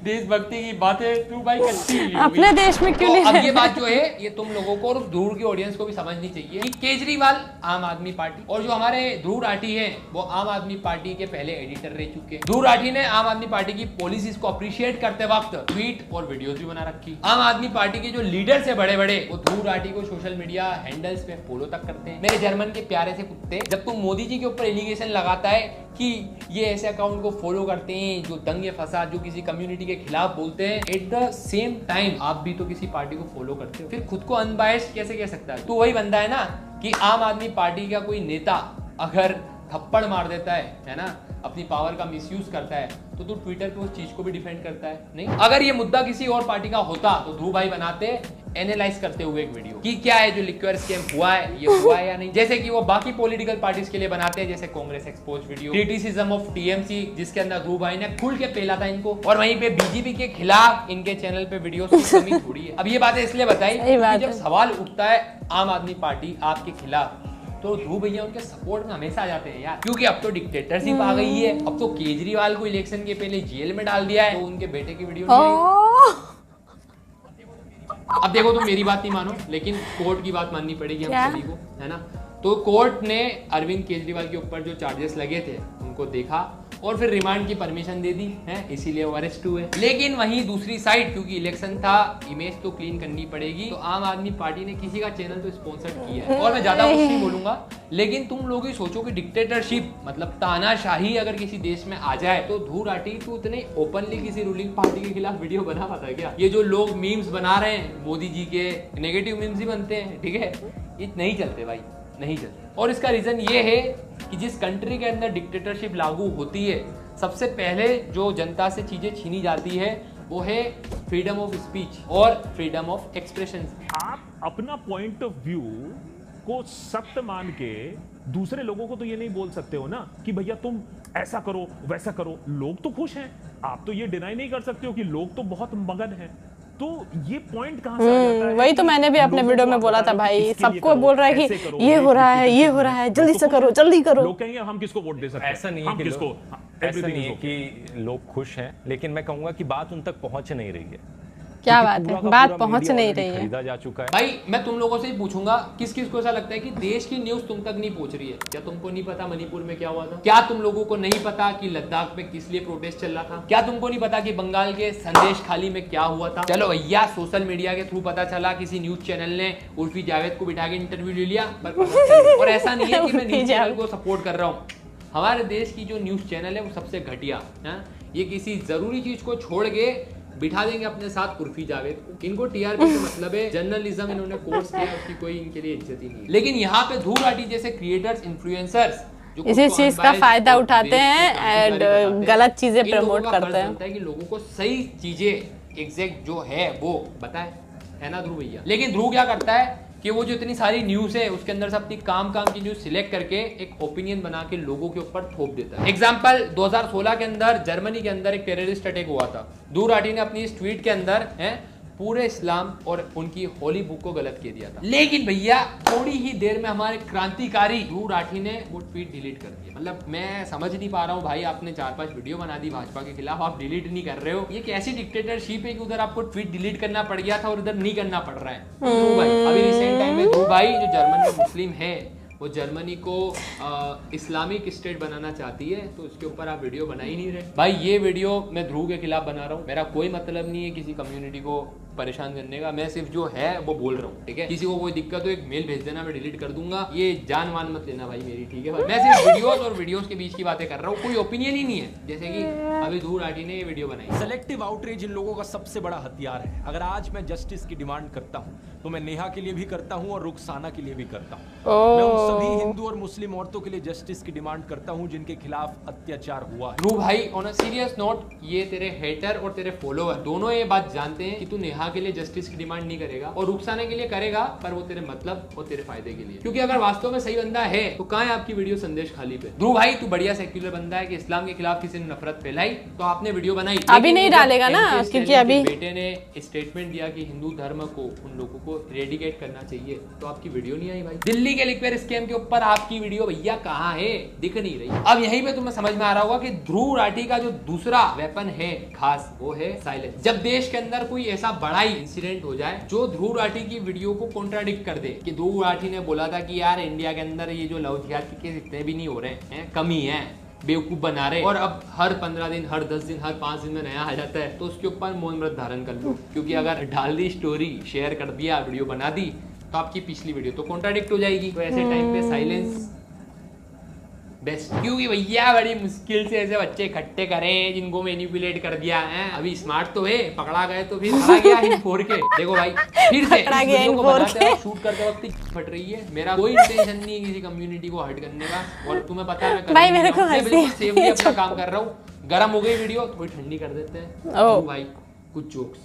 देशभक्ति की बातें तू भाई करती है अपने देश में क्यों नहीं? अब ये बात जो है ये तुम लोगों को और ध्रुव की ऑडियंस को भी समझनी चाहिए कि केजरीवाल आम आदमी पार्टी और जो हमारे ध्रुव राठी है वो आम आदमी पार्टी के पहले एडिटर रह चुके हैं। ध्रुव राठी ने आम आदमी पार्टी की पॉलिसीज को अप्रिशिएट करते वक्त ट्वीट और वीडियोस भी बना रखी। आम आदमी पार्टी के जो लीडर्स है बड़े बड़े, वो ध्रुव राठी को सोशल मीडिया हैंडल्स पे फॉलो तक करते हैं। मेरे जर्मन के प्यारे से कुत्ते, जब तुम मोदी जी के ऊपर एलिगेशन लगाता है कि ये ऐसे अकाउंट को फॉलो करते हैं जो दंगे फसाद, जो किसी कम्युनिटी के खिलाफ बोलते हैं, एट द सेम टाइम आप भी तो किसी पार्टी को फॉलो करते हो, फिर खुद को अनबायस्ड कैसे कह सकता है? तो वही बंदा है ना कि आम आदमी पार्टी का कोई नेता अगर थप्पड़ मार देता है ना, अपनी पावर का मिसयूज करता है, तो तू ट्विटर पे उस चीज को भी डिफेंड करता है? नहीं। अगर ये मुद्दा किसी और पार्टी का होता तो ध्रुव भाई बनाते एनालाइज करते हुए एक वीडियो कि क्या है जो लिक्विड स्कैम हुआ है, ये हुआ है या नहीं, जैसे कि वो बाकी पॉलिटिकल पार्टीज के लिए बनाते हैं, जैसे Congress expose video, criticism of TMC, जिसके अंदर ध्रुव भाई ने खुल के पेला था इनको, और वहीं पे बीजेपी के खिलाफ इनके चैनल पे वीडियोस की कमी थोड़ी है। अब ये बातें इसलिए बताई क्योंकि जब सवाल उठता है आम आदमी पार्टी आपके खिलाफ, तो ध्रुव भैया उनके सपोर्ट में हमेशा आ जाते हैं यार, क्योंकि अब तो डिक्टेटरशिप आ गई है। अब तो केजरीवाल को इलेक्शन के पहले जेल में डाल दिया है, तो उनके बेटे की वीडियो नहीं। अब देखो, तुम मेरी बात नहीं मानो, लेकिन कोर्ट की बात माननी पड़ेगी हम सभी को, है ना। तो कोर्ट ने अरविंद केजरीवाल के ऊपर जो चार्जेस लगे थे उनको देखा और फिर रिमांड की परमिशन दे दी है, इसीलिए वो अरेस्ट हुए। लेकिन वहीं दूसरी साइड, क्योंकि इलेक्शन था, इमेज तो क्लीन करनी पड़ेगी, तो आम आदमी पार्टी ने किसी का चैनल तो स्पॉन्सर किया है। और मैं ज्यादा कुछ नहीं बोलूंगा, लेकिन तुम लोग ही सोचो कि डिक्टेटरशिप मतलब तानाशाही अगर किसी देश में आ जाए, तो ध्रुव राठी तू इतने ओपनली किसी रूलिंग पार्टी के खिलाफ वीडियो बना पाता है क्या? ये जो लोग मीम्स बना रहे हैं मोदी जी के, नेगेटिव मीम्स ही बनते हैं, ठीक है, ये नहीं चलते भाई, नहीं चलते। और इसका रीजन ये है कि जिस कंट्री के अंदर डिक्टेटरशिप लागू होती है, सबसे पहले जो जनता से चीजें छीनी जाती है वो है फ्रीडम ऑफ स्पीच और फ्रीडम ऑफ एक्सप्रेशन। आप अपना पॉइंट ऑफ व्यू को सख्त मान के दूसरे लोगों को तो ये नहीं बोल सकते हो ना कि भैया तुम ऐसा करो वैसा करो। लोग तो खुश हैं, आप तो ये डिनाई नहीं कर सकते हो कि लोग तो बहुत मगन हैं। तो ये पॉइंट कहां से आ जाता है? वही तो मैंने भी अपने वीडियो में बोला था भाई, सबको बोल रहा है कि ये हो रहा है, ये हो रहा है, जल्दी से करो, जल्दी करो। लोग कहेंगे हम किसको वोट दे सकते हैं? ऐसा नहीं है कि लोग खुश हैं, लेकिन मैं कहूंगा कि बात उन तक पहुंच नहीं रही है। क्या बात है, बात पहुंच नहीं रही है। खरीदा जा चुका है। भाई मैं तुम लोगों से ही पूछूंगा, किस किस को ऐसा लगता है कि देश की न्यूज तुम तक नहीं पहुंच रही है? क्या तुमको नहीं पता मणिपुर में क्या हुआ था? क्या तुम लोगों को नहीं पता कि लद्दाख में किस लिए प्रोटेस्ट चल रहा था? क्या तुमको नहीं पता कि बंगाल के संदेश खाली में क्या हुआ था? चलो भैया, सोशल मीडिया के थ्रू पता चला, किसी न्यूज चैनल ने उर्फी जावेद को बिठा के इंटरव्यू ले लिया, और ऐसा नहीं है कि मैं न्यूज चैनल को सपोर्ट कर रहा हूँ। हमारे देश की जो न्यूज चैनल है वो सबसे घटिया है। ये किसी जरूरी चीज को छोड़ के बिठा देंगे अपने साथ उर्फी जावेद को। इनको टीआरपी से मतलब है, जर्नलिज्म इन्होंने कोर्स किया, उसकी कोई इनके लिए इज्जत ही नहीं। लेकिन यहाँ पे ध्रुव राठी जैसे क्रिएटर्स, इन्फ्लुएंसर्स इसी चीज का फायदा उठाते हैं एंड गलत चीजें प्रमोट करते हैं कि लोगों को सही चीजें एग्जैक्ट जो है वो बताए, है ना ध्रुव भैया। लेकिन ध्रुव क्या करता है कि वो जो इतनी सारी न्यूज है उसके अंदर से अपनी काम की न्यूज सिलेक्ट करके एक ओपिनियन बना के लोगों के ऊपर थोप देता है। एग्जांपल 2016 के अंदर जर्मनी के अंदर एक टेररिस्ट अटैक हुआ था। ध्रुव राठी ने अपनी इस ट्वीट के अंदर पूरे इस्लाम और उनकी होली बुक को गलत कह दिया था। लेकिन भैया थोड़ी ही देर में हमारे क्रांतिकारी ध्रुव राठी ने वो ट्वीट डिलीट कर दिया। मतलब मैं समझ नहीं पा रहा हूँ भाई, आपने 4-5 वीडियो बना दी भाजपा के खिलाफ, आप डिलीट नहीं कर रहे हो। ये कैसी डिक्टेटरशिप है कि उधर आपको ट्वीट डिलीट करना पड़ गया था और इधर नहीं करना पड़ रहा है। ध्रुव भाई अभी रिसेंट टाइम में ध्रुव भाई जो जर्मन में मुस्लिम है, वो जर्मनी को इस्लामिक स्टेट बनाना चाहती है, तो उसके ऊपर आप वीडियो बना ही नहीं रहे। भाई ये वीडियो मैं ध्रुव के खिलाफ बना रहा हूँ, मेरा कोई मतलब नहीं है किसी कम्युनिटी को परेशान करने का, मैं सिर्फ जो है वो बोल रहा हूँ, ठीक है। किसी को कोई दिक्कत हो एक मेल भेज देना, मैं डिलीट कर दूंगा, ये जान मान मत लेना भाई मेरी, ठीक है भाई। मैं सिर्फ वीडियोस और वीडियोस के बीच की बातें कर रहा हूँ, कोई ओपिनियन ही नहीं है। जैसे कि अभी ध्रुव राठी ने ये वीडियो बनाई। सेलेक्टिव आउटरीच इन लोगों का सबसे बड़ा हथियार है। अगर आज मैं जस्टिस की डिमांड करता हूँ तो मैं नेहा के लिए भी करता हूँ और रुखसाना के लिए भी करता हूँ। मैं उन सभी हिंदू और मुस्लिम औरतों के लिए जस्टिस की डिमांड करता हूँ जिनके खिलाफ अत्याचार हुआ है। ध्रुव भाई ऑन अ सीरियस नोट, ये तेरे हेटर और तेरे फॉलोअर दोनों ये बात जानते हैं कि तू नेहा के लिए जस्टिस की डिमांड नहीं करेगा और रुखसाना के लिए करेगा, पर वो तेरे मतलब और तेरे फायदे के लिए। क्योंकि अगर वास्तव में सही बंदा है तो कहाँ है आपकी वीडियो संदेश खाली पे। ध्रुव भाई तू बढ़िया सेक्युलर बंदा है कि इस्लाम के खिलाफ किसी ने नफरत फैलाई तो आपने वीडियो बनाई, अभी नहीं डालेगा ना, क्योंकि अभी बेटे ने स्टेटमेंट दिया कि हिंदू धर्म को उन लोगों को रेडिकेट करना चाहिए, तो आपकी वीडियो नहीं आई भाई। दिल्ली के लिक्विड स्कैम के ऊपर आपकी वीडियो भैया कहाँ है, दिख नहीं रही। अब यहीं पे तुम्हें समझ में आ रहा होगा कि ध्रुव राठी का जो दूसरा वेपन है खास, वो है साइलेंस। जब देश के अंदर कोई ऐसा बड़ा ही इंसिडेंट हो जाए जो ध्रुव राठी की वीडियो को कॉन्ट्राडिक्ट कर दे, कि ध्रुव राठी ने बोला था कि यार इंडिया के अंदर ये जो लव जिहाद के केस इतने भी नहीं हो रहे हैं, कमी है, बेवकूफ बना रहे, और अब हर 15 दिन, हर 10 दिन, हर 5 दिन में नया आ जाता है, तो उसके ऊपर मौन व्रत धारण कर लो। क्योंकि अगर डाल दी स्टोरी, शेयर कर दिया, वीडियो बना दी, तो आपकी पिछली वीडियो तो कॉन्ट्राडिक्ट हो जाएगी। तो ऐसे टाइम पे साइलेंस बेस्ट। क्योंकि भैया बड़ी मुश्किल से ऐसे बच्चे इकट्ठे करें जिनको मैनिपुलेट कर दिया है। अभी स्मार्ट तो है, पकड़ा गए तो फिर पकड़ा गया इन 4 के। देखो भाई फिर से इस वीडियो को बनाते वक्त, शूट करते वक्त फट रही है। मेरा कोई इंटेंशन नहीं है किसी कम्युनिटी को हर्ट करने का, और तुम्हें पता है भाई मेरे को बिल्कुल सेफली अपना काम कर रहा हूँ। गर्म हो गई वीडियो, थोड़ी ठंडी कर देते हैं भाई, कुछ जोक्स।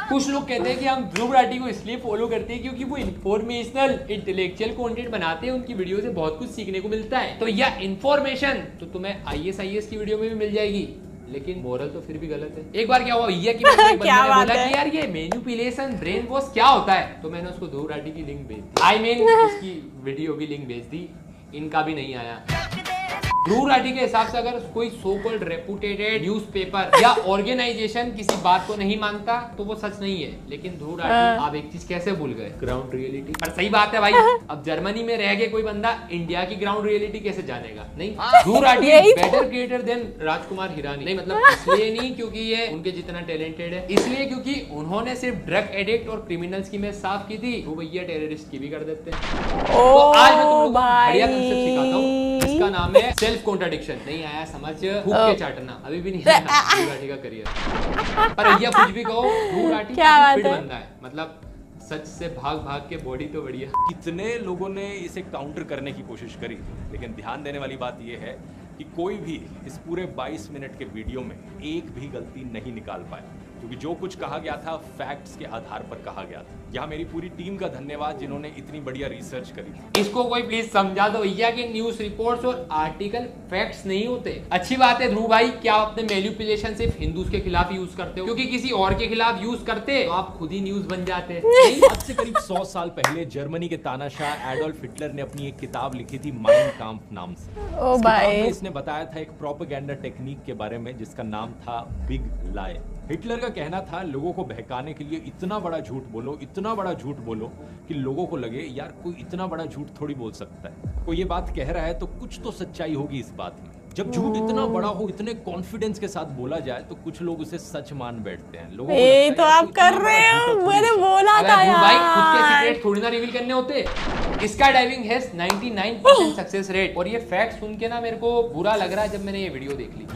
कुछ लोग कहते हैं कि हम ध्रुव राठी को इसलिए फॉलो करते हैं क्योंकि वो इन्फॉर्मेशनल इंटेलेक्चुअल कंटेंट बनाते हैं, उनकी वीडियो से बहुत कुछ सीखने को मिलता है। तो यह इन्फॉर्मेशन तो तुम्हें IAS की वीडियो में भी मिल जाएगी, लेकिन मोरल तो फिर भी गलत है। एक बार क्या हुआ भैया कि मैंने बोला कि यार ये मैनिपुलेशन ब्रेन वॉश क्या होता है, तो मैंने उसको ध्रुव राठी की लिंक भेज दी, उसकी वीडियो की लिंक भेज दी, इनका भी नहीं आया। ध्रुव राठी के हिसाब से अगर कोई सो कॉल्ड रेपुटेटेड न्यूज़पेपर या ऑर्गेनाइजेशन किसी बात को नहीं मानता तो वो सच नहीं है। लेकिन ध्रुव राठी आप एक चीज कैसे भूल गए, ग्राउंड रियलिटी। पर सही बात है भाई, अब जर्मनी में रह के कोई बंदा इंडिया की ग्राउंड रियलिटी कैसे जानेगा। नहीं, Dhruv Rathee better creator then Rajkumar Hirani. नहीं मतलब इसलिए नहीं क्योंकि ये उनके जितना टैलेंटेड है, इसलिए क्योंकि उन्होंने सिर्फ ड्रग एडिक्ट और क्रिमिनल्स की इमेज साफ की थी, वो भैया टेररिस्ट की भी कर देते हैं। तो आज मैं तुम लोगों को बढ़िया कंसेप्ट सिखाता हूँ, इसका नाम है सेल्फ कॉन्ट्राडिक्शन। नहीं आया समझ, फूक के चाटना, अभी भी नहीं आया ध्रुव राठी का करियर। पर भैया कुछ भी कहो, ध्रुव राठी फिट बंदा है, मतलब सच से भाग भाग के बॉडी तो बढ़िया। कितने लोगों ने इसे काउंटर करने की कोशिश करी, लेकिन ध्यान देने वाली बात यह है कि कोई भी इस पूरे 22 मिनट के वीडियो में एक भी गलती नहीं निकाल पाया, क्योंकि जो कुछ कहा गया था फैक्ट्स के आधार पर कहा गया था। यहाँ मेरी पूरी टीम का धन्यवाद जिन्होंने इतनी बढ़िया रिसर्च करी। इसको कोई प्लीज समझा दो भैया कि न्यूज़ रिपोर्ट्स और आर्टिकल फैक्ट्स नहीं होते। अच्छी बात है ध्रुव भाई, क्या आप अपने मैनिपुलेशन सिर्फ हिंदूज के खिलाफ यूज करते हो, क्योंकि किसी और के खिलाफ यूज करते तो आप खुद ही न्यूज बन जाते। आज से करीब 100 साल पहले जर्मनी के तानाशाह एडोल्फ हिटलर ने अपनी एक किताब लिखी थी माइन काम्फ नाम से। इस किताब में इसने बताया था एक प्रोपेगेंडा टेक्निक के बारे में जिसका नाम था बिग लाई। हिटलर का कहना था लोगों को बहकाने के लिए इतना बड़ा झूठ बोलो, इतना बड़ा झूठ बोलो कि लोगों को लगे यार कोई इतना बड़ा झूठ थोड़ी बोल सकता है। कोई ये बात कह रहा है तो कुछ तो सच्चाई होगी इस बात में। जब झूठ इतना बड़ा हो, इतने कॉन्फिडेंस के साथ बोला जाए तो कुछ लोग उसे सच मान बैठते हैं। लोगों को तो आप कर रहे हो, मैंने बोला था यार। भाई खुद के सीक्रेट थोड़ी ना रिवील करने होते। इसका डाइविंग हैज 99% सक्सेस रेट, और ये फैक्ट सुन के ना मेरे को बुरा लग रहा है जब मैंने ये वीडियो देख ली।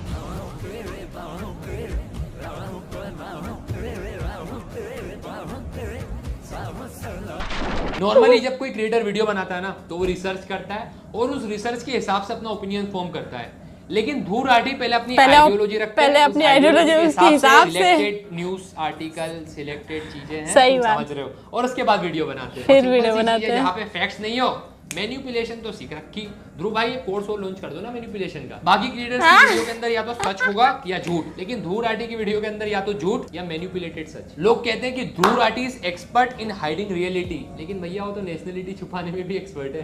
नॉर्मली जब कोई क्रिएटर वीडियो बनाता है ना तो वो रिसर्च करता है और उस रिसर्च के हिसाब से अपना ओपिनियन फॉर्म करता है। लेकिन ध्रुव राठी पहले अपनी आइडियोलॉजी रखते हैं, पहले अपनी आइडियोलॉजी उसके हिसाब से सिलेक्टेड न्यूज़ आर्टिकल, सिलेक्टेड चीजें हैं, सही बात समझ रहे हो, और उसके बाद वीडियो बनाते हैं। फिर वीडियो बनाते हैं जहाँ पे फैक्ट्स नहीं हो मैनिपुलेशन तो सीख रखी। ध्रुव भाई ये कोर्स और लॉन्च कर दो ना मैनिपुलेशन का। बाकी क्रिएटर्स की वीडियो के अंदर या तो सच होगा या झूठ, लेकिन ध्रुव राठी की वीडियो के अंदर या तो झूठ या मैनिपुलेटेड सच। लोग कहते हैं कि Dhruv Rathee is expert in hiding reality, लेकिन भैया वो तो नेशनलिटी छुपाने में भी एक्सपर्ट है।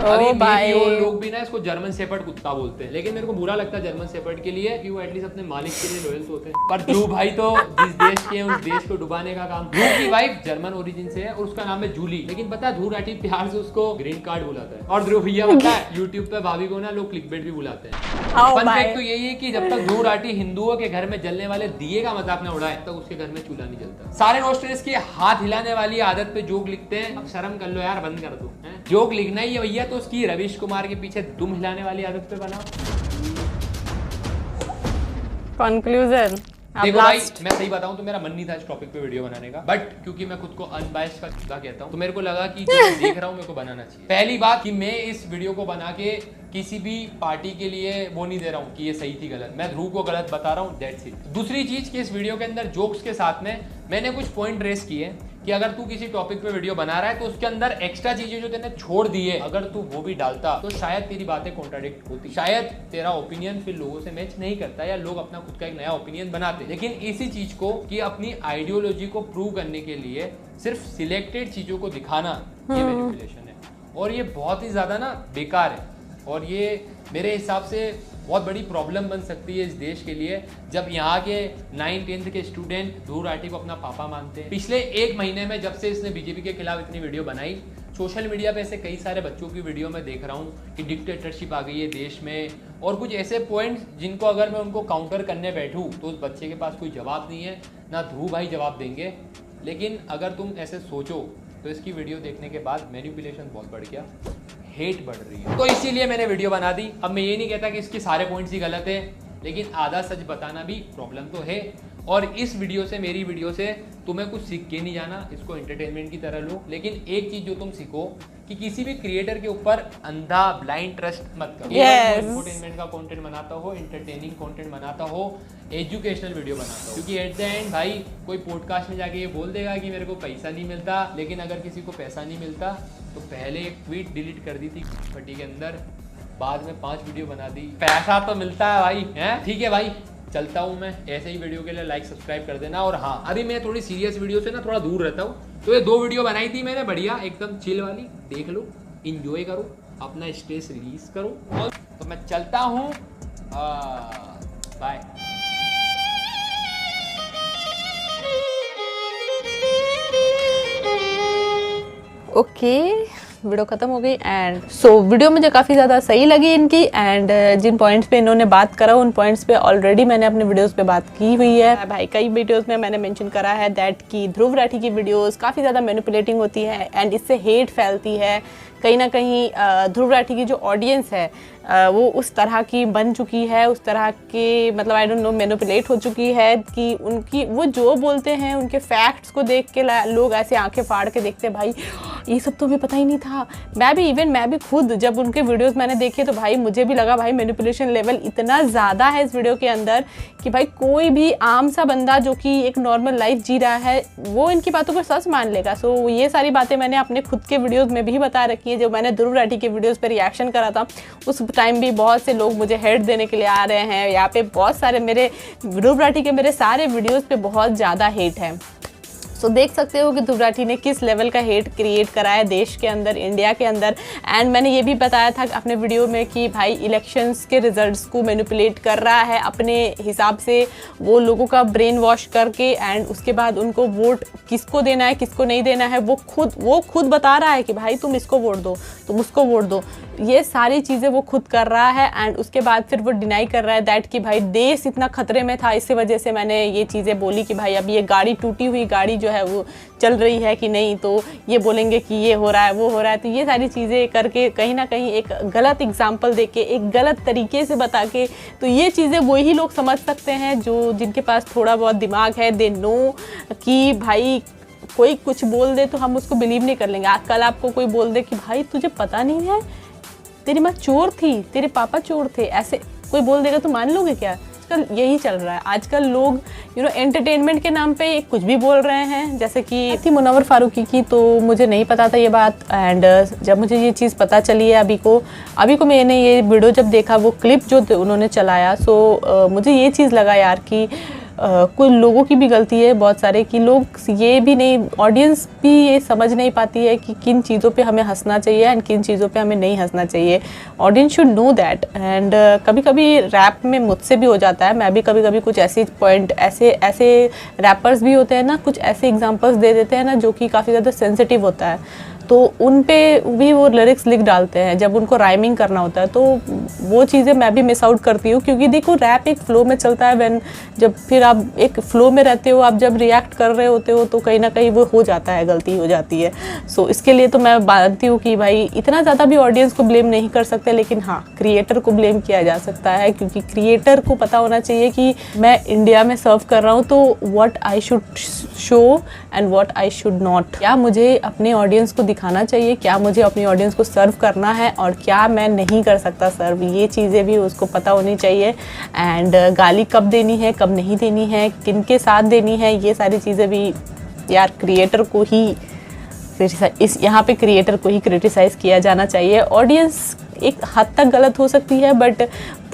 अभी लोग भी ना इसको जर्मन शेफर्ड कुत्ता बोलते हैं, लेकिन मेरे को बुरा लगता है जर्मन शेफर्ड के लिए कि वो एटलीस्ट अपने मालिक के लिए लॉयल होते हैं। पर ध्रुव भाई तो जिस देश के हैं उस देश को डुबाने का काम। ध्रुव की वाइफ जर्मन ओरिजिन से है और उसका नाम है जूली, लेकिन पता है ध्रुव राठी प्यार से उसको ग्रीन कार्ड बुलाता है। और ध्रुव भैया पता है यूट्यूब पे भाभी को ना लोग क्लिकबेट भी बुलाते हैं। फन फैक्ट तो यही है कि जब तक ध्रुव राठी हिंदुओं के घर में जलने वाले दिए का मजाक न उड़ाए तब उसके घर में चूल्हा नहीं जलता। सारे रोस्टर्स की हाथ हिलाने वाली आदत पे जोक लिखते हैं, अब शर्म कर लो यार, बंद कर दो। जोक लिखना ही है भैया तो उसकी रविश कुमार के पीछे दुम हिलाने वाली आदत पे बनाओ। कंक्लूजन देखो भाई, मैं सही बताऊं तो मेरा मन नहीं था इस टॉपिक पे वीडियो बनाने का, बट क्योंकि मैं खुद को अनबायस्ड का खुदा कहता हूं तो मेरे को लगा कि जो मैं देख रहा हूं मेरे को बनाना चाहिए। पहली बात कि मैं इस वीडियो को बना के किसी भी पार्टी के लिए वो नहीं दे रहा हूँ कि ये सही थी गलत, मैं ध्रुव को गलत बता रहा हूँ, दैट्स इट। दूसरी चीज कि इस वीडियो के अंदर जोक्स के साथ में मैंने कुछ पॉइंट रेस किए कि अगर तू किसी टॉपिक पे वीडियो बना रहा है तो उसके अंदर एक्स्ट्रा चीजें जो तेने छोड़ दी है अगर तू वो भी डालता तो शायद तेरी बातें कॉन्ट्राडिक्ट होती, शायद तेरा ओपिनियन फिर लोगों से मैच नहीं करता या लोग अपना खुद का एक नया ओपिनियन बनाते। लेकिन इसी चीज को कि अपनी आइडियोलॉजी को प्रूव करने के लिए सिर्फ सिलेक्टेड चीजों को दिखाना ये मैनिपुलेशन है और ये बहुत ही ज्यादा ना बेकार है और ये मेरे हिसाब से बहुत बड़ी प्रॉब्लम बन सकती है इस देश के लिए जब यहाँ के 9th-10th के स्टूडेंट ध्रुव राठी को अपना पापा मानते हैं। पिछले 1 महीने में जब से इसने बीजेपी के खिलाफ इतनी वीडियो बनाई, सोशल मीडिया पे ऐसे कई सारे बच्चों की वीडियो में देख रहा हूँ कि डिक्टेटरशिप आ गई है देश में और कुछ ऐसे पॉइंट्स जिनको अगर मैं उनको काउंटर करने बैठूँ तो उस बच्चे के पास कोई जवाब नहीं है, ना ध्रुव भाई जवाब देंगे। लेकिन अगर तुम ऐसे सोचो तो इसकी वीडियो देखने के बाद मैनिपुलेशन बहुत बढ़ गया, हेट बढ़ रही है, तो इसीलिए मैंने वीडियो बना दी। अब मैं ये नहीं कहता कि इसके सारे पॉइंट्स ही गलत है, लेकिन आधा सच बताना भी प्रॉब्लम तो है। और इस वीडियो से, मेरी वीडियो से तुम्हें कुछ सीख के नहीं जाना, इसको एंटरटेनमेंट की तरह लो। लेकिन एक चीज जो तुम सीखो कि किसी भी क्रिएटर के ऊपर अंधा ब्लाइंड ट्रस्ट मत करो। एंटरटेनमेंट का कंटेंट बनाता हो, एंटरटेनिंग कंटेंट बनाता हो, एजुकेशनल वीडियो बनाता हो, क्योंकि एट द एंड भाई कोई पॉडकास्ट में जाके ये बोल देगा कि मेरे को पैसा नहीं मिलता, लेकिन अगर किसी को पैसा नहीं मिलता तो पहले एक ट्वीट डिलीट कर दी थी फटी के अंदर, बाद में 5 वीडियो बना दी, पैसा तो मिलता है भाई, है ठीक है भाई। चलता हूँ मैं, ऐसे ही वीडियो के लिए लाइक सब्सक्राइब कर देना। और हाँ, अभी मैं थोड़ी सीरियस वीडियो से ना थोड़ा दूर रहता हूँ, तो ये 2 वीडियो बनाई थी मैंने बढ़िया एकदम चिल वाली, देख लो, इंजॉय करो, अपना स्ट्रेस रिलीज करो। और तो मैं चलता हूँ, बाय। ओके, वीडियो खत्म हो गई एंड वीडियो मुझे काफ़ी ज़्यादा सही लगी इनकी एंड जिन पॉइंट्स पे इन्होंने बात करा उन पॉइंट्स पे ऑलरेडी मैंने अपने वीडियोस पे बात की हुई है भाई। कई वीडियोस में मैंने मेंशन करा है दैट कि ध्रुव राठी की वीडियोस काफ़ी ज़्यादा मैनिपुलेटिंग होती है एंड इससे हेट फैलती है। कहीं ना कहीं ध्रुव राठी की जो ऑडियंस है वो उस तरह की बन चुकी है, उस तरह के मतलब आई डोंट नो मैनिपुलेट हो चुकी है कि उनकी वो जो बोलते हैं उनके फैक्ट्स को देख के लोग ऐसे आंखें फाड़ के देखते हैं, भाई ये सब तो हमें पता ही नहीं था। मैं भी खुद जब उनके वीडियोस मैंने देखे तो भाई मुझे भी लगा भाई मैनिपुलेशन लेवल इतना ज़्यादा है इस वीडियो के अंदर कि भाई कोई भी आम सा बंदा जो कि एक नॉर्मल लाइफ जी रहा है वो इनकी बातों को सच मान लेगा। सो ये सारी बातें मैंने अपने खुद के वीडियोज़ में भी बता रखी है। जब मैंने ध्रुव राठी के वीडियोज़ पर रिएक्शन करा था उस टाइम भी बहुत से लोग मुझे हेट देने के लिए आ रहे हैं। यहाँ पे बहुत सारे मेरे ध्रुव राठी के मेरे सारे वीडियोज़ पे बहुत ज़्यादा हेट है। सो देख सकते हो कि ध्रुव राठी ने किस लेवल का हेट क्रिएट करा है देश के अंदर, इंडिया के अंदर। एंड मैंने ये भी बताया था अपने वीडियो में कि भाई इलेक्शंस के रिजल्ट्स को मैनिपुलेट कर रहा है अपने हिसाब से, वो लोगों का ब्रेन वॉश करके एंड उसके बाद उनको वोट किसको देना है किसको नहीं देना है वो खुद बता रहा है कि भाई तुम इसको वोट दो, तुम उसको वोट दो। ये सारी चीज़ें वो खुद कर रहा है एंड उसके बाद फिर वो डिनाई कर रहा है दैट कि भाई देश इतना खतरे में था, इसी वजह से मैंने ये चीज़ें बोली कि भाई अब ये गाड़ी टूटी हुई गाड़ी जो है वो चल रही है कि नहीं, तो ये बोलेंगे कि ये हो रहा है वो हो रहा है। तो ये सारी चीज़ें करके कहीं ना कहीं एक गलत एग्जाम्पल दे के एक गलत तरीके से बता के, तो ये चीज़ें वही लोग समझ सकते हैं जो जिनके पास थोड़ा बहुत दिमाग है। दे नो कि भाई कोई कुछ बोल दे तो हम उसको बिलीव नहीं कर लेंगे। कल आपको कोई बोल दे कि भाई तुझे पता नहीं है तेरी माँ चोर थी, तेरे पापा चोर थे, ऐसे कोई बोल देगा तो मान लोगे क्या? आजकल यही चल रहा है। आजकल लोग एंटरटेनमेंट के नाम पे कुछ भी बोल रहे हैं। जैसे कि थी मुनव्वर फारूकी की, तो मुझे नहीं पता था ये बात, एंड जब मुझे ये चीज़ पता चली है अभी को मैंने ये वीडियो जब देखा, वो क्लिप जो उन्होंने चलाया, सो मुझे ये चीज़ लगा यार कि कुछ लोगों की भी गलती है, बहुत सारे कि लोग ये भी नहीं, ऑडियंस भी ये समझ नहीं पाती है कि किन चीज़ों पे हमें हंसना चाहिए एंड किन चीज़ों पे हमें नहीं हंसना चाहिए। Audience should know that. And कभी कभी रैप में मुझसे भी हो जाता है, मैं भी कभी कभी कुछ ऐसे पॉइंट, ऐसे रैपर्स भी होते हैं ना, कुछ ऐसे एग्जांपल्स दे देते हैं ना जो कि काफ़ी ज़्यादा सेंसिटिव होता है, तो उन पे भी वो लिरिक्स लिख डालते हैं जब उनको राइमिंग करना होता है। तो वो चीज़ें मैं भी मिस आउट करती हूँ, क्योंकि देखो रैप एक फ़्लो में चलता है, जब फिर आप एक फ़्लो में रहते हो, आप जब रिएक्ट कर रहे होते हो तो कहीं ना कहीं वो हो जाता है, गलती हो जाती है। सो इसके लिए तो मैं मानती हूँ कि भाई इतना ज़्यादा भी ऑडियंस को ब्लेम नहीं कर सकते, लेकिन हाँ क्रिएटर को ब्लेम किया जा सकता है, क्योंकि क्रिएटर को पता होना चाहिए कि मैं इंडिया में सर्व कर रहा हूँ, तो what I should show and what I should not. क्या मुझे अपने ऑडियंस को दिखाना चाहिए, क्या मुझे अपनी ऑडियंस को सर्व करना है, और क्या मैं नहीं कर सकता सर्व, ये चीज़ें भी उसको पता होनी चाहिए। एंड गाली कब देनी है, कब नहीं देनी है, किन के साथ देनी है, ये सारी चीज़ें भी यार क्रिएटर को ही यहाँ पे क्रिएटर को ही क्रिटिसाइज़ किया जाना चाहिए। ऑडियंस एक हद तक गलत हो सकती है, बट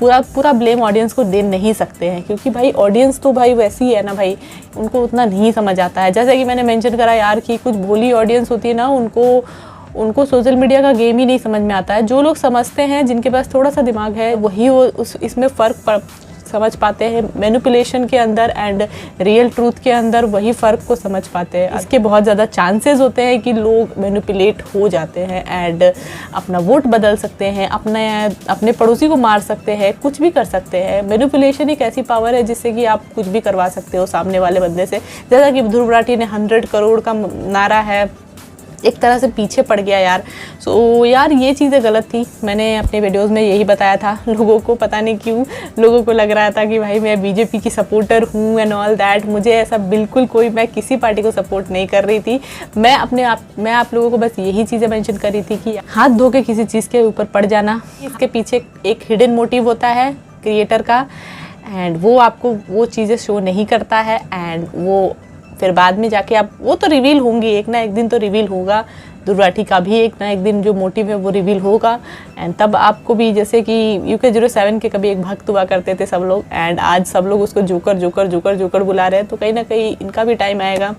पूरा ब्लेम ऑडियंस को दे नहीं सकते हैं, क्योंकि भाई ऑडियंस तो भाई वैसी है ना भाई, उनको उतना नहीं समझ आता है। जैसा कि मैंने मेंशन करा यार कि कुछ भोली ऑडियंस होती है ना, उनको सोशल मीडिया का गेम ही नहीं समझ में आता है। जो लोग समझते हैं, जिनके पास थोड़ा सा दिमाग है, वही वो इसमें फ़र्क समझ पाते हैं, मैनिपुलेशन के अंदर एंड रियल ट्रूथ के अंदर वही फ़र्क को समझ पाते हैं। इसके बहुत ज़्यादा चांसेस होते हैं कि लोग मैनिपुलेट हो जाते हैं एंड अपना वोट बदल सकते हैं, अपने पड़ोसी को मार सकते हैं, कुछ भी कर सकते हैं। मैनिपुलेशन एक ऐसी पावर है जिससे कि आप कुछ भी करवा सकते हो सामने वाले बंदे से। जैसा कि ध्रुव राठी ने 100 करोड़ का नारा है, एक तरह से पीछे पड़ गया यार। सो यार ये चीज़ें गलत थी। मैंने अपने वीडियोस में यही बताया था। लोगों को पता नहीं क्यों लोगों को लग रहा था कि भाई मैं बीजेपी की सपोर्टर हूँ एंड ऑल दैट। मुझे ऐसा बिल्कुल मैं किसी पार्टी को सपोर्ट नहीं कर रही थी। मैं आप लोगों को बस यही चीज़ें मेंशन कर रही थी कि हाथ धो के किसी चीज़ के ऊपर पड़ जाना, इसके पीछे एक हिडन मोटिव होता है क्रिएटर का, एंड वो आपको वो चीज़ें शो नहीं करता है, एंड वो फिर बाद में जाके आप वो तो रिवील होंगी, एक ना एक दिन तो रिवील होगा। ध्रुव राठी का भी एक ना एक दिन जो मोटिव है वो रिवील होगा, एंड तब आपको भी, जैसे कि UK07 के कभी एक भक्त हुआ करते थे सब लोग, एंड आज सब लोग उसको जोकर बुला रहे हैं, तो कहीं ना कहीं इनका भी टाइम आएगा।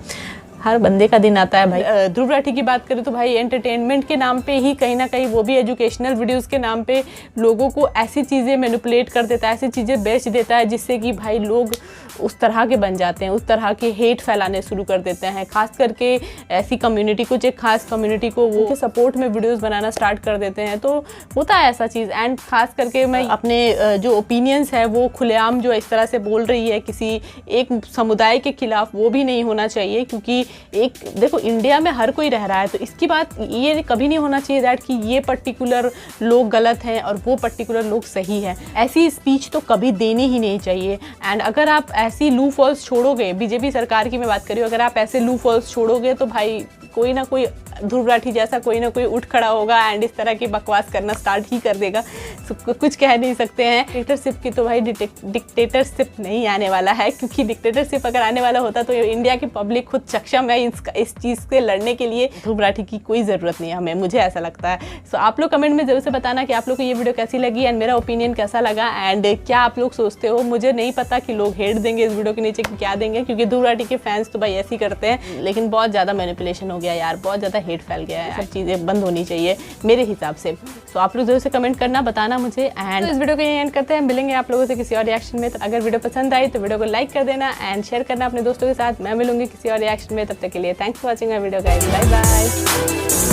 हर बंदे का दिन आता है भाई। ध्रुव राठी की बात करें तो भाई एंटरटेनमेंट के नाम पे ही कहीं ना कहीं, वो भी एजुकेशनल वीडियोस के नाम पे लोगों को ऐसी चीज़ें मैनिपुलेट कर देता है, ऐसी चीज़ें बेच देता है, जिससे कि भाई लोग उस तरह के बन जाते हैं, उस तरह के हेट फैलाने शुरू कर देते हैं। खास करके ऐसी कम्युनिटी को, एक खास कम्युनिटी को वो सपोर्ट में वीडियोस बनाना स्टार्ट कर देते हैं, तो होता है ऐसा चीज़। एंड खास करके मैं अपने जो ओपिनियंस है वो खुलेआम जो इस तरह से बोल रही है किसी एक समुदाय के खिलाफ, वो भी नहीं होना चाहिए, क्योंकि एक देखो इंडिया में हर कोई रह रहा है, तो इसकी बात ये कभी नहीं होना चाहिए दैट कि ये पर्टिकुलर लोग गलत हैं और वो पर्टिकुलर लोग सही है। ऐसी स्पीच तो कभी देनी ही नहीं चाहिए। एंड अगर आप ऐसी लू फॉल्स छोड़ोगे, बीजेपी सरकार की मैं बात कर रही हूँ, अगर आप ऐसे लू फॉल्स छोड़ोगे तो भाई कोई ना कोई ध्रुव राठी जैसा कोई ना कोई उठ खड़ा होगा एंड इस तरह की बकवास करना स्टार्ट ही कर देगा। कुछ कह नहीं सकते हैं। डिक्टेटरशिप की तो भाई डिक्टेटरशिप नहीं आने वाला है, क्योंकि डिक्टेटरशिप अगर आने वाला होता तो इंडिया की पब्लिक खुद सक्षम है इस चीज़ से लड़ने के लिए। ध्रुव राठी की कोई ज़रूरत नहीं है हमें, मुझे ऐसा लगता है। सो आप लोग कमेंट में जरूर से बताना कि आप लोग को ये वीडियो कैसी लगी एंड मेरा ओपिनियन कैसा लगा, एंड क्या आप लोग सोचते हो। मुझे नहीं पता कि लोग हेट देंगे इस वीडियो के नीचे कि क्या देंगे, क्योंकि ध्रुव राठी के फैंस तो भाई ऐसे ही करते हैं, लेकिन बहुत ज़्यादा मैनिपुलेशन हो गया यार, बहुत ज़्यादा हेट फैल गया है। सब चीज़ें बंद होनी चाहिए मेरे हिसाब से। तो आप लोग जरूर से कमेंट करना, बताना मुझे। एंड इस वीडियो को यहीं एंड करते हैं, मिलेंगे आप लोगों से किसी और रिएक्शन में। तो अगर वीडियो पसंद आई तो वीडियो को लाइक कर देना एंड शेयर करना अपने दोस्तों के साथ। मैं मिलूंगी किसी और रिएक्शन में, तब तक के लिए thanks for watching my video guys, bye bye.